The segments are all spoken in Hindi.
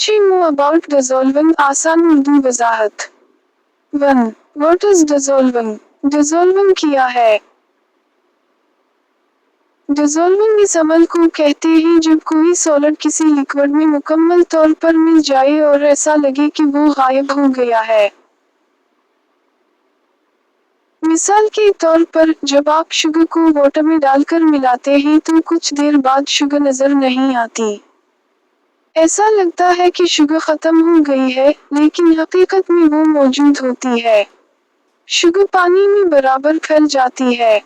Teach you more about dissolving. आसान उर्दू वजाहत। 1. What is dissolving? Dissolving क्या है? डिसॉल्विंग इस अमल को कहते हैं जब कोई सॉलिड किसी लिक्विड में मुकम्मल तौर पर मिल जाए और ऐसा लगे कि वो गायब हो गया है। मिसाल के तौर पर, जब आप शुगर को वाटर में डालकर मिलाते हैं तो कुछ देर बाद शुगर नजर नहीं आती। ऐसा लगता है कि शुगर खत्म हो गई है, लेकिन हकीकत में वो मौजूद होती है। शुगर पानी में बराबर फैल जाती है।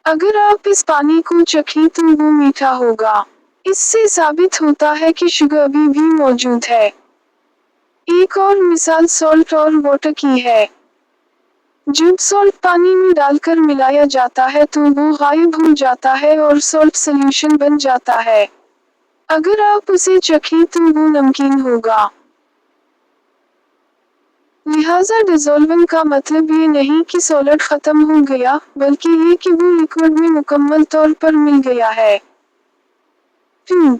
अगर आप इस पानी को चखें तो वो मीठा होगा। इससे साबित होता है कि शुगर अभी भी मौजूद है। एक और मिसाल सॉल्ट और वाटर की है। जब सॉल्ट पानी में डालकर मिलाया जाता है तो वो गायब हो जाता है और सॉल्ट सॉल्यूशन बन जाता है। अगर आप उसे चखें तो वो नमकीन होगा। लिहाजा डिसॉल्विंग का मतलब ये नहीं कि सॉलिड खत्म हो गया, बल्कि ये कि वो लिक्विड में मुकम्मल तौर पर मिल गया है। 2.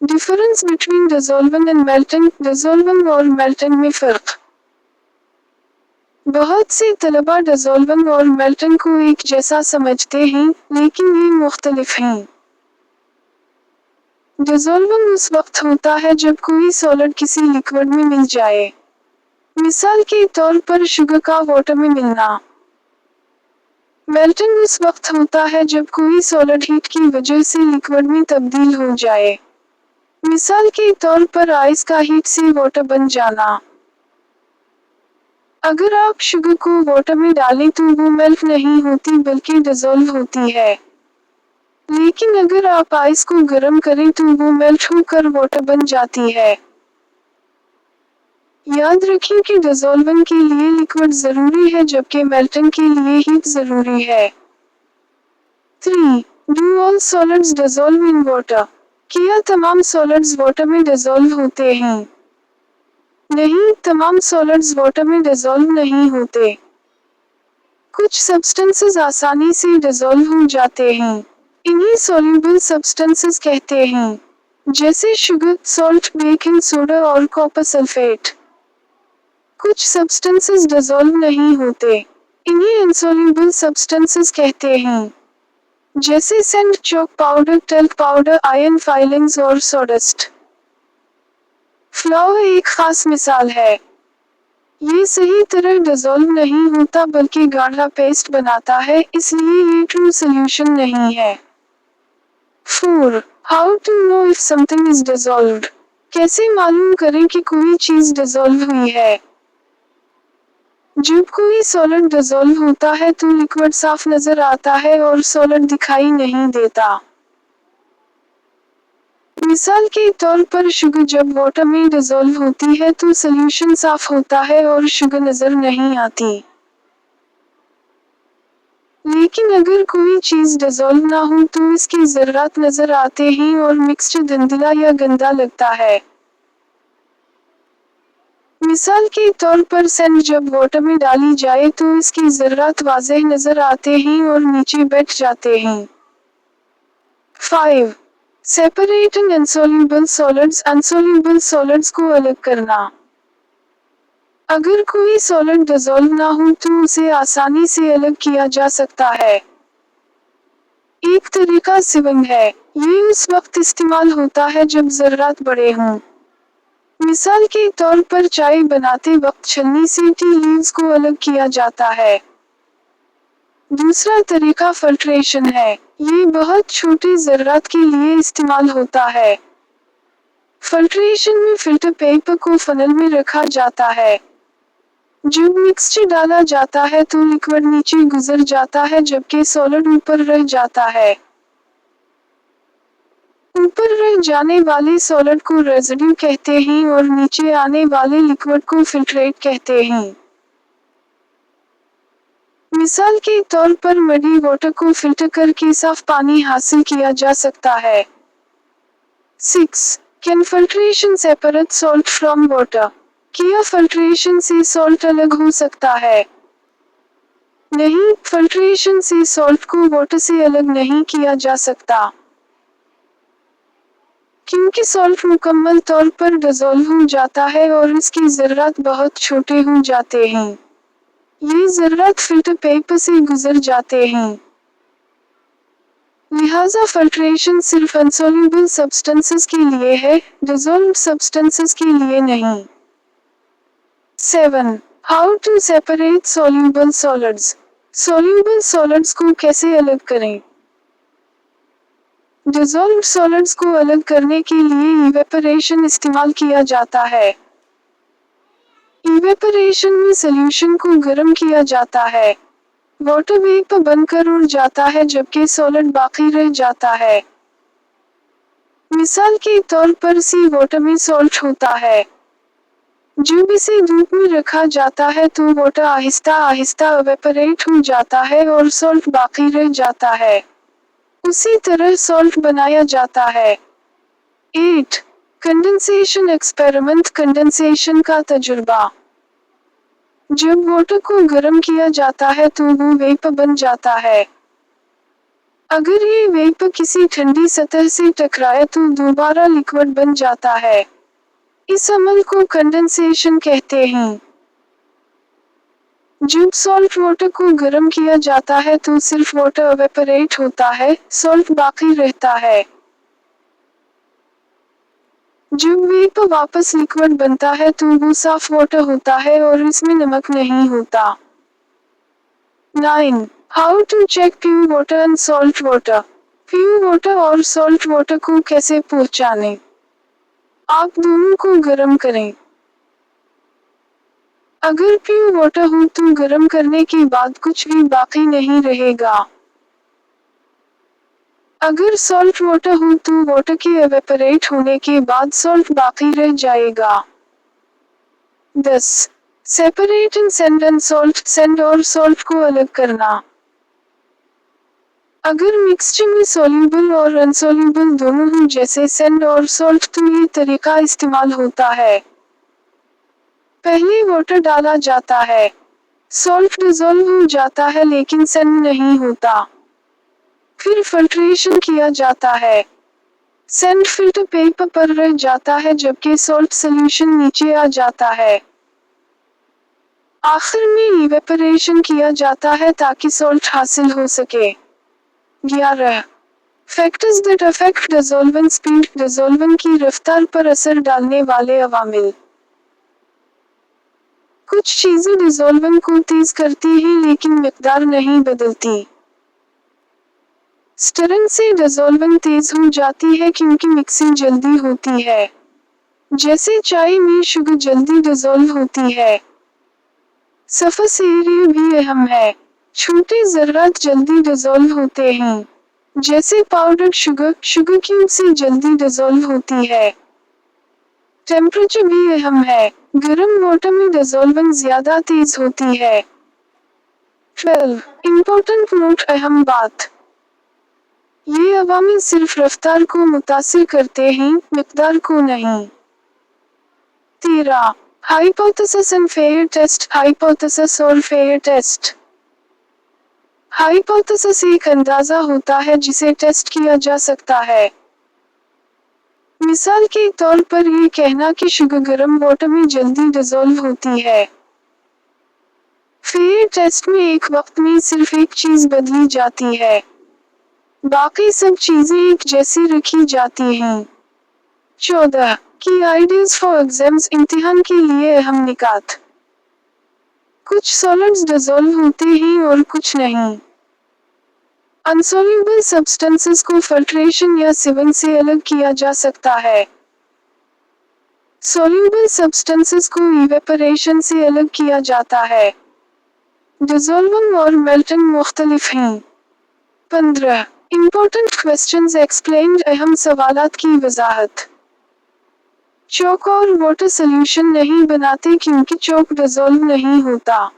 Difference between dissolving and melting. Dissolving और मेल्टिंग में फर्क। बहुत से तलबा डिसॉल्विंग और मेल्टिंग को एक जैसा समझते हैं, लेकिन ये मुख्तलिफ हैं। डिसॉल्विंग उस वक्त होता है जब कोई सॉलिड किसी लिक्विड में मिल जाए। मिसाल के तौर पर शुगर का वाटर में मिलना। मेल्टिंग उस वक्त होता है जब कोई सॉलिड हीट की वजह से लिक्विड में तब्दील हो जाए। मिसाल के तौर पर आइस का हीट से वाटर बन जाना। अगर आप शुगर को वाटर में डालें तो वो मेल्ट नहीं होती बल्कि डिसॉल्व होती है। लेकिन अगर आप आइस को गर्म करें तो वो मेल्ट होकर वाटर बन जाती है। याद रखें कि डिसॉल्विंग के लिए लिक्विड जरूरी है जबकि मेल्टिंग के लिए हीट जरूरी है। 3. Do all solids dissolve in water? क्या तमाम सॉलिड्स वाटर में डिसॉल्व होते हैं? नहीं, तमाम सॉलिड्स वाटर में डिसॉल्व नहीं होते। कुछ सब्सटेंसेस आसानी से डिसॉल्व हो जाते हैं। इन्हीं सॉल्युबल सब्सटेंसेस कहते हैं, जैसे शुगर, सॉल्ट, बेकिंग सोडा और कॉपर सल्फेट। कुछ सब्सटेंसेस डिसॉल्व नहीं होते। इन्हीं इनसॉल्युबल सब्सटेंसेस कहते हैं, जैसे sand, chalk powder, talc powder, iron filings और सॉडस्ट। फ्लावर एक खास मिसाल है। ये सही तरह डिसॉल्व नहीं होता बल्कि गाढ़ा पेस्ट बनाता है, इसलिए ये ट्रू सॉल्यूशन नहीं है। 4. How to know if something is dissolved? कैसे मालूम करें कि कोई चीज डिसॉल्व हुई है? जब कोई सॉलिड डिसॉल्व होता है तो लिक्विड साफ नजर आता है और सॉलिड दिखाई नहीं देता। मिसाल के तौर पर शुगर जब वाटर में डिसॉल्व होती है तो सॉल्यूशन साफ होता है और शुगर नजर नहीं आती। लेकिन अगर कोई चीज डिसॉल्व ना हो तो इसके ज़र्रात नजर आते हैं और मिक्सचर धुंधला या गंदा लगता है। मिसाल के तौर पर सैंड जब वाटर में डाली जाए तो इसके ज़र्रात वाज़ेह नजर आते हैं और नीचे बैठ जाते हैं। 5. Separating insoluble solids. अनसोल्यूबल सॉलिड्स को अलग करना। अगर कोई सॉलिड डिसॉल्व ना हो तो उसे आसानी से अलग किया जा सकता है। एक तरीका सिविंग है। ये उस वक्त इस्तेमाल होता है जब ज़र्रात बड़े हों। मिसाल के तौर पर चाय बनाते वक्त छलनी से टी लीव्स को अलग किया जाता है। दूसरा तरीका फिल्ट्रेशन है। ये बहुत छोटे ज़र्रात के लिए इस्तेमाल होता है। फिल्ट्रेशन में फिल्टर पेपर को फनल में रखा जाता है। जब मिक्सचर डाला जाता है तो लिक्विड नीचे गुजर जाता है जबकि सॉलिड ऊपर रह जाता है। ऊपर रह जाने वाले सॉलिड को रेजिड्यू कहते हैं और नीचे आने वाले लिक्विड को फिल्ट्रेट कहते हैं। मिसाल के तौर पर मडी वाटर को फिल्टर करके साफ पानी हासिल किया जा सकता है। 6. Can filtration separate salt from water? क्या फिल्ट्रेशन से सॉल्ट अलग हो सकता है? नहीं, फिल्ट्रेशन से सॉल्ट को वाटर से अलग नहीं किया जा सकता। क्योंकि सॉल्ट मुकम्मल तौर पर डिसॉल्व हो जाता है और इसकी ज़र्रात बहुत छोटे हो जाते हैं। ये ज़र्रात फिल्टर पेपर से गुजर जाते हैं। लिहाजा फिल्ट्रेशन सिर्फ अनसॉल्युबल सब्सटेंसेस के लिए है, डिसॉल्व्ड सब्सटेंसेस के लिए नहीं। 7. How to separate soluble solids. Soluble solids को कैसे अलग करें? डिसॉल्व्ड सॉलिड्स को अलग करने के लिए इवेपोरेशन इस्तेमाल किया जाता है। इवेपोरेशन में सॉल्यूशन को गर्म किया जाता है। वाटर वेपर बनकर उड़ जाता है जबकि सॉलिड बाकी रह जाता है। मिसाल के तौर पर सी वाटर में सॉल्ट होता है। जब इसे धूप में रखा जाता है तो वाटर आहिस्ता आहिस्ता इवेपोरेट हो जाता है और सॉल्ट बाकी रह जाता है। उसी तरह सॉल्ट बनाया जाता है। 8. Condensation experiment. कंडेंसेशन का तजुर्बा। जब वाटर को गर्म किया जाता है तो वो वेपर बन जाता है। अगर ये वेपर किसी ठंडी सतह से टकराए तो दोबारा लिक्विड बन जाता है। इस अमल को कंडेंसेशन कहते हैं। जब सॉल्ट वाटर को गर्म किया जाता है तो सिर्फ वाटर इवेपोरेट होता है, सॉल्ट बाकी रहता है। जब वेपर वापस लिक्विड बनता है तो वो साफ वाटर होता है और इसमें नमक नहीं होता। 9. How to check pure water and salt water. Pure water और सॉल्ट वाटर को कैसे पहचानें? आप दोनों को गर्म करें। अगर प्योर वाटर हो तो गर्म करने के बाद कुछ भी बाकी नहीं रहेगा। अगर सॉल्ट वाटर हो तो वाटर के इवेपोरेट होने के बाद सॉल्ट बाकी रह जाएगा। 10. Separate and send and salt. Send और सॉल्ट को अलग करना। अगर मिक्सचर में सॉल्युबल और अनसॉल्युबल दोनों हों जैसे सेंड और सॉल्ट तो ये तरीका इस्तेमाल होता है। पहले वाटर डाला जाता है, सॉल्ट डिसॉल्व हो जाता है लेकिन सेंड नहीं होता। फिर फिल्ट्रेशन किया जाता है। सेंड फिल्टर पेपर पर रह जाता है जबकि सॉल्ट सॉल्यूशन नीचे आ जाता है। आखिर में इवेपोरेशन किया जाता है ताकि सॉल्ट हासिल हो सके। 11. Factors that affect dissolvent speed. Dissolvent की रफ्तार पर असर डालने वाले अवामिल। कुछ चीजें डिसॉल्वेंट को तेज करती हैं लेकिन मिकदार नहीं बदलती। स्टिरिंग से डिसॉल्वेंट तेज हो जाती है क्योंकि मिक्सिंग जल्दी होती है। जैसे चाय में शुगर जल्दी डिसॉल्व होती है। सरफेस एरिया भी अहम है। छोटे ज़र्रात जल्दी डिसॉल्व होते हैं। जैसे पाउडर्ड शुगर क्यूब से जल्दी डिसॉल्व होती है। टेम्परेचर भी अहम है। गर्म वाटर में डिसॉल्वेंट ज्यादा तेज होती है। 12. Important note. अहम बात। ये अवामिल सिर्फ रफ्तार को मुतासिर करते हैं, मिकदार को नहीं। 13. Hypothesis and fair test. Hypothesis और फेयर टेस्ट। हाइपोथेसिस एक अंदाजा होता है जिसे टेस्ट किया जा सकता है। मिसाल के तौर पर ये कहना कि शुगर गर्म वाटर में जल्दी डिसॉल्व होती है। फेयर टेस्ट में एक वक्त में सिर्फ एक चीज बदली जाती है, बाकी सब चीजें एक जैसी रखी जाती हैं। 14. की आइडियाज फॉर एग्जाम्स। इम्तिहान के लिए अहम निकात। कुछ सॉलिड्स डिसॉल्व होते हैं और कुछ नहीं। अनसॉल्युबल सब्सटेंसेस को फिल्ट्रेशन या सिविंग से अलग किया जा सकता है। सॉल्युबल सब्सटेंसेस को इवेपोरेशन से अलग किया जाता है। डिसॉल्विंग और मेल्टिंग मुख्तलिफ हैं। 15. Important questions explained. अहम सवालात की वजाहत। चॉक और वाटर सॉल्यूशन नहीं बनाते क्योंकि चॉक डिसॉल्व नहीं होता।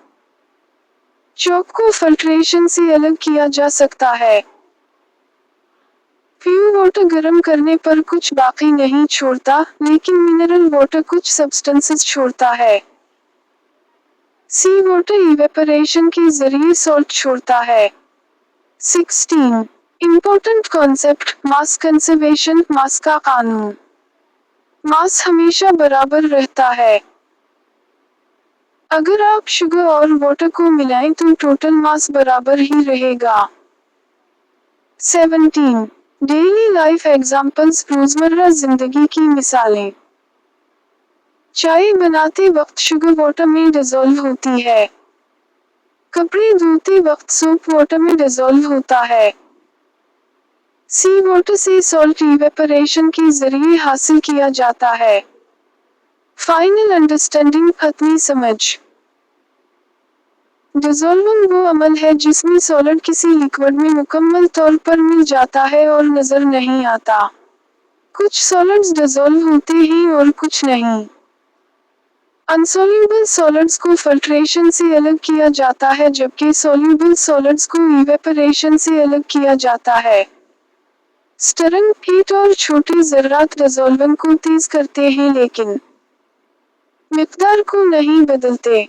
चॉक को फिल्ट्रेशन से अलग किया जा सकता है। प्योर वाटर गर्म करने पर कुछ बाकी नहीं छोड़ता, लेकिन मिनरल वाटर कुछ सब्सटेंसेस छोड़ता है। सी वाटर इवेपोरेशन के जरिए सॉल्ट छोड़ता है। 16. इम्पोर्टेंट कॉन्सेप्ट, मास कंजर्वेशन, मास का कानून। मास हमेशा बराबर रहता है। अगर आप शुगर और वाटर को मिलाएं तो टोटल मास बराबर ही रहेगा। 17 डेली लाइफ एग्जाम्पल्स, रोजमर्रा जिंदगी की मिसालें। चाय बनाते वक्त शुगर वाटर में डिसॉल्व होती है। कपड़े धोते वक्त सोप वाटर में डिसॉल्व होता है। सी वाटर से सॉल्ट इवेपरेशन के जरिए हासिल किया जाता है। फाइनल अंडरस्टैंडिंग, खत्मी समझ। डिसॉल्विंग वो अमल है जिसमें सॉलिड किसी लिक्विड में मुकम्मल तौर पर मिल जाता है और नजर नहीं आता। कुछ सॉलिड्स डिसॉल्व होते हैं और कुछ नहीं। अनसॉल्युबल सॉलिड्स को फिल्ट्रेशन से अलग किया जाता है जबकि सॉल्युबल सॉलिड्स को इवेपरेशन से अलग किया जाता है। स्टरिंग, हीट और छोटे ज़र्रात डिसॉल्विंग को तेज करते हैं लेकिन मिकदार को नहीं बदलते।